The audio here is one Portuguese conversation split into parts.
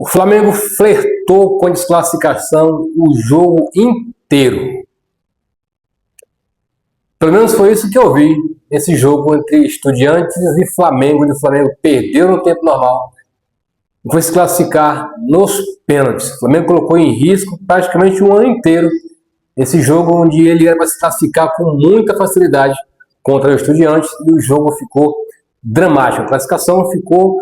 O Flamengo flertou com a desclassificação o jogo inteiro. Pelo menos foi isso que eu vi nesse jogo entre Estudiantes e Flamengo. O Flamengo perdeu no tempo normal e foi se classificar nos pênaltis. O Flamengo colocou em risco praticamente um ano inteiro esse jogo, onde ele era para se classificar com muita facilidade contra o Estudiantes, e o jogo ficou dramático. A classificação ficou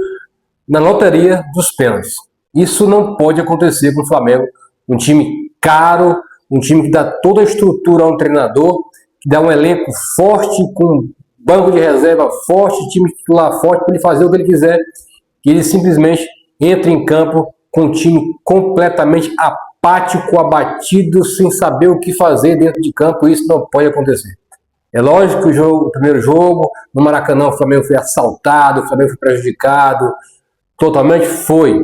na loteria dos pênaltis. Isso não pode acontecer com o Flamengo, um time caro, um time que dá toda a estrutura a um treinador, que dá um elenco forte, com banco de reserva forte, time titular forte, para ele fazer o que ele quiser, e ele simplesmente entra em campo com um time completamente apático, abatido, sem saber o que fazer dentro de campo. Isso não pode acontecer. É lógico que o primeiro jogo, no Maracanã, o Flamengo foi assaltado, o Flamengo foi prejudicado, totalmente foi.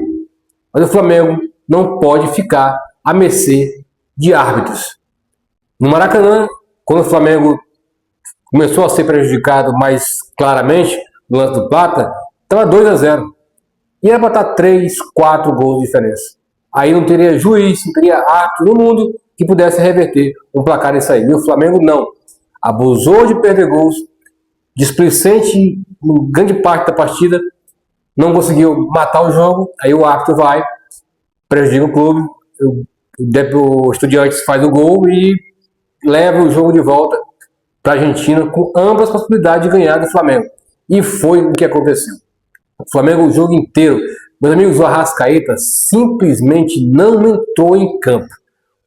Mas o Flamengo não pode ficar à mercê de árbitros. No Maracanã, quando o Flamengo começou a ser prejudicado mais claramente no lance do Plata, estava 2-0. E era para estar 3, 4 gols de diferença. Aí não teria juiz, não teria árbitro no mundo que pudesse reverter um placar nisso aí. E o Flamengo não. Abusou de perder gols, displicente em grande parte da partida, não conseguiu matar o jogo, aí o árbitro vai, prejudica o clube, o Estudiantes faz o gol e leva o jogo de volta para a Argentina com ambas as possibilidades de ganhar do Flamengo. E foi o que aconteceu. O Flamengo o jogo inteiro, meus amigos, o Arrascaeta simplesmente não entrou em campo.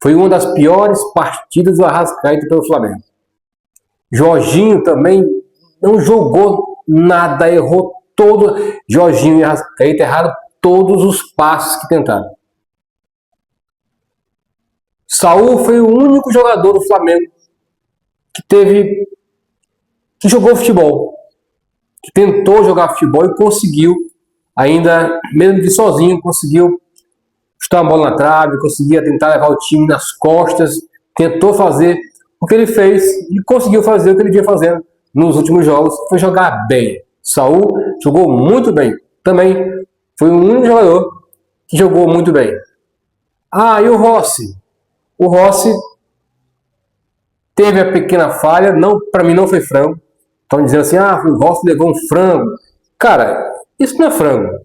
Foi uma das piores partidas do Arrascaeta pelo Flamengo. Jorginho também não jogou nada, errou todo. Jorginho e Arrascaeta erraram todos os passos que tentaram. Saúl foi o único jogador do Flamengo que jogou futebol, que tentou jogar futebol e conseguiu, ainda mesmo de sozinho, conseguiu chutar uma bola na trave, conseguia tentar levar o time nas costas, tentou fazer o que ele fez e conseguiu fazer o que ele vinha fazendo nos últimos jogos, foi jogar bem. Saúl jogou muito bem. Também foi o único jogador que jogou muito bem. Ah, e o Rossi? O Rossi teve a pequena falha, para mim não foi frango. Estão dizendo assim, o Rossi levou um frango. Cara, isso não é frango.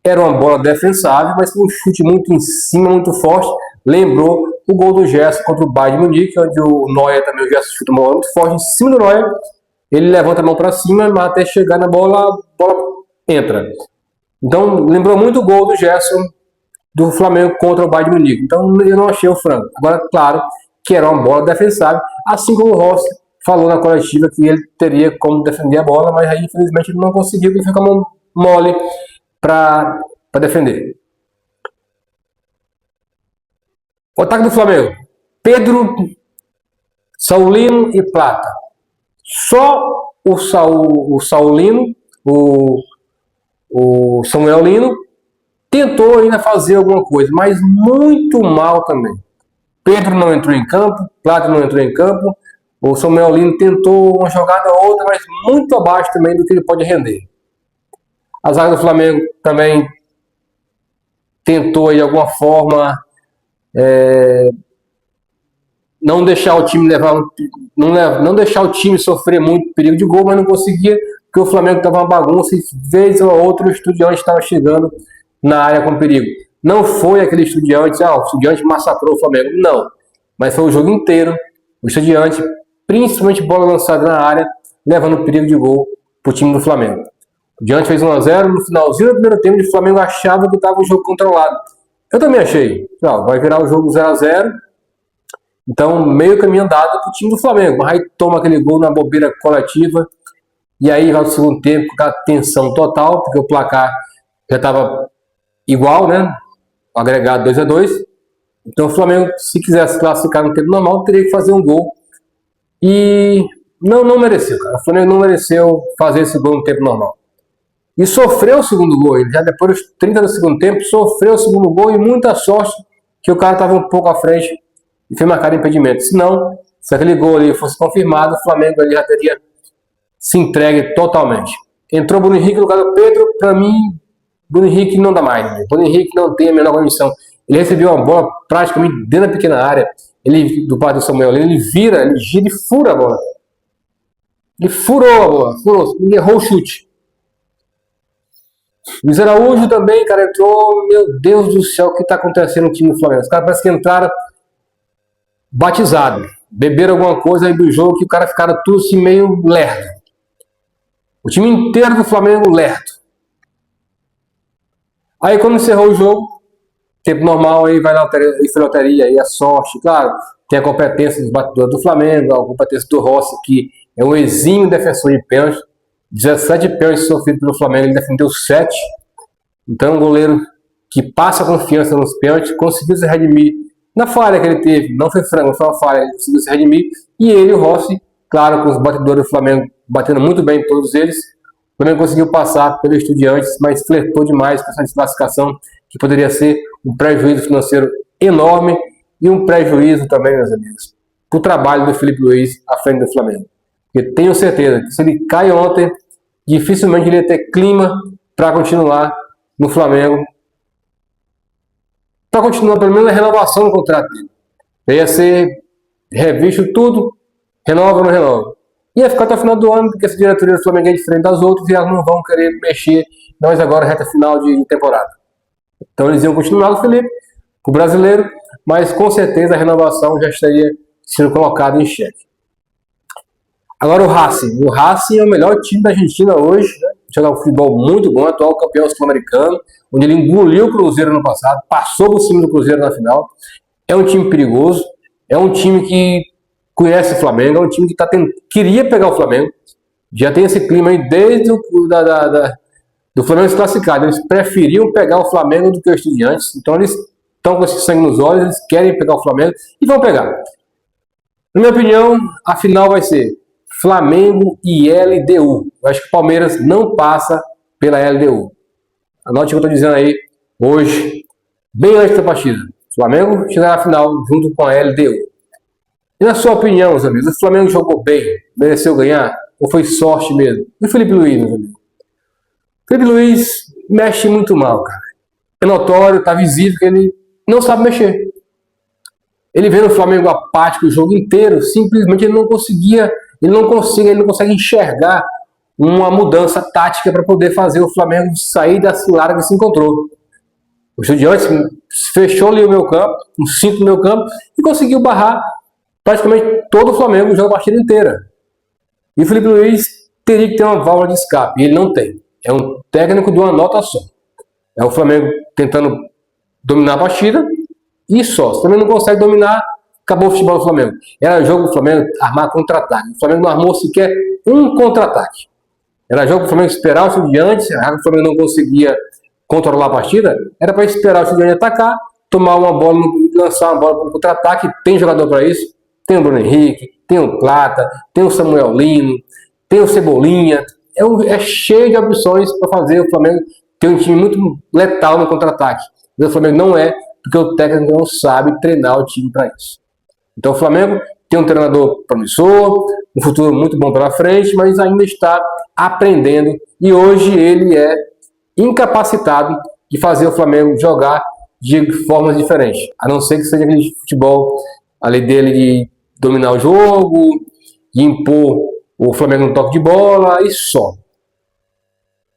Era uma bola defensável, mas foi um chute muito em cima, muito forte. Lembrou o gol do Gerson contra o Bayern de Munique, onde o Neuer também, o Gerson chuta uma bola muito forte em cima do Neuer. Ele levanta a mão para cima, mas até chegar na bola, a bola entra. Então, lembrou muito o gol do Gerson do Flamengo contra o Bayern de Munique. Então, eu não achei o frango. Agora, claro, que era uma bola defensável, assim como o Rossi falou na coletiva que ele teria como defender a bola, mas aí, infelizmente, ele não conseguiu, porque ficou mole para defender. O ataque do Flamengo: Pedro, Saulino e Plata. Só o Saulino, o Samuel Lino, tentou ainda fazer alguma coisa, mas muito mal também. Pedro não entrou em campo, Plata não entrou em campo, o Samuel Lino tentou uma jogada ou outra, mas muito abaixo também do que ele pode render. A zaga do Flamengo também tentou de alguma forma não deixar o time não deixar o time sofrer muito perigo de gol, mas não conseguia, porque o Flamengo estava uma bagunça e vez ou outra o Estudiantes estava chegando na área com perigo. Não foi aquele Estudiantes, o Estudiantes massacrou o Flamengo, não. Mas foi o jogo inteiro, o Estudiantes, principalmente bola lançada na área, levando perigo de gol para o time do Flamengo. O Estudiantes fez 1-0, no finalzinho do primeiro tempo, o Flamengo achava que estava o jogo controlado. Eu também achei, vai virar o jogo 0-0, então meio caminho andado para o time do Flamengo. Mas aí toma aquele gol na bobeira coletiva, e aí vai o segundo tempo com a tensão total, porque o placar já estava igual, né? O agregado 2-2. Então o Flamengo, se quisesse classificar no tempo normal, teria que fazer um gol. E não mereceu, cara. O Flamengo não mereceu fazer esse gol no tempo normal. E sofreu o segundo gol. Ele já depois dos 30 do segundo tempo, sofreu o segundo gol, e muita sorte que o cara estava um pouco à frente e foi marcado impedimento. Senão, se aquele gol ali fosse confirmado, o Flamengo ali já teria se entregue totalmente. Entrou o Bruno Henrique no lugar do Pedro. Para mim, Bruno Henrique não dá mais. Né? Bruno Henrique não tem a menor condição. Ele recebeu uma bola praticamente dentro da pequena área. Ele, do pai do Samuel, ele vira, ele gira e fura a bola. Ele furou a bola, furou, ele errou o chute. Luiz Araújo também, cara, entrou. Meu Deus do céu, o que está acontecendo no time do Flamengo? Os caras parecem que entraram batizados. Beberam alguma coisa aí do jogo que o cara ficaram tudo assim meio lerdo. O time inteiro do Flamengo lerdo. Aí quando encerrou o jogo, tempo normal, aí vai na loteria, aí a sorte, claro, tem a competência dos batedores do Flamengo, a competência do Rossi, que é um exímio defensor de pênalti. 17 pênaltis sofridos pelo Flamengo, ele defendeu 7. Então, um goleiro que passa confiança nos pênaltis, conseguiu se redimir na falha que ele teve. Não foi frango, foi uma falha, ele conseguiu se redimir. E ele, o Rossi, claro, com os batedores do Flamengo batendo muito bem todos eles, o Flamengo conseguiu passar pelo Estudiantes, mas flertou demais com essa desclassificação, que poderia ser um prejuízo financeiro enorme e um prejuízo também, meus amigos, para o trabalho do Felipe Luiz à frente do Flamengo. Porque tenho certeza que se ele cai ontem, dificilmente ele ia ter clima para continuar no Flamengo. Para continuar, pelo menos, a renovação do contrato dele. Ia ser revisto tudo, renova ou não renova. Ia ficar até o final do ano, porque essa diretoria do Flamengo é diferente das outras e elas não vão querer mexer, nós agora, reta final de temporada. Então eles iam continuar com o Felipe, com o brasileiro, mas com certeza a renovação já estaria sendo colocada em xeque. Agora o Racing é o melhor time da Argentina hoje, né? Joga um futebol muito bom, atual campeão sul-americano, onde ele engoliu o Cruzeiro no passado, passou por cima do Cruzeiro na final. É um time perigoso, é um time que conhece o Flamengo, é um time que queria pegar o Flamengo. Já tem esse clima aí desde do Flamengo se classificado. Eles preferiam pegar o Flamengo do que o Estudiantes, então eles estão com esse sangue nos olhos, eles querem pegar o Flamengo e vão pegar. Na minha opinião, a final vai ser Flamengo e LDU. Eu acho que o Palmeiras não passa pela LDU. Anote o que eu estou dizendo aí hoje, bem antes da partida. O Flamengo chegará à final junto com a LDU. E na sua opinião, meus amigos, o Flamengo jogou bem? Mereceu ganhar? Ou foi sorte mesmo? E o Felipe Luiz, meus amigos? O Felipe Luiz mexe muito mal, cara. É notório, está visível que ele não sabe mexer. Ele vê no Flamengo apático o jogo inteiro, simplesmente ele não consegue enxergar uma mudança tática para poder fazer o Flamengo sair da cilada que se encontrou. O Estudiantes fechou ali o meio campo, um 5 no meio campo, e conseguiu barrar praticamente todo o Flamengo, jogou a partida inteira. E o Felipe Luiz teria que ter uma válvula de escape, e ele não tem. É um técnico de uma nota só. É o Flamengo tentando dominar a partida, e só. Se o Flamengo não consegue dominar, acabou o futebol do Flamengo. Era jogo do Flamengo armar contra-ataque. O Flamengo não armou sequer um contra-ataque. Era jogo do Flamengo esperar o Estudiantes, já que o Flamengo não conseguia controlar a partida, era para esperar o Estudiantes atacar, tomar uma bola, lançar uma bola para o contra-ataque. Tem jogador para isso. Tem o Bruno Henrique, tem o Plata, tem o Samuel Lino, tem o Cebolinha. É cheio de opções para fazer o Flamengo ter um time muito letal no contra-ataque. Mas o Flamengo não é, porque o técnico não sabe treinar o time para isso. Então o Flamengo tem um treinador promissor, um futuro muito bom pela frente, mas ainda está aprendendo e hoje ele é incapacitado de fazer o Flamengo jogar de formas diferentes, a não ser que seja aquele futebol ali dele de dominar o jogo, de impor o Flamengo no toque de bola e só.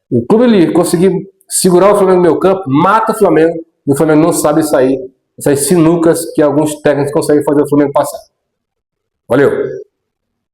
O clube ali conseguir segurar o Flamengo no meio campo, mata o Flamengo e o Flamengo não sabe sair. Essas sinucas que alguns técnicos conseguem fazer o Flamengo passar. Valeu!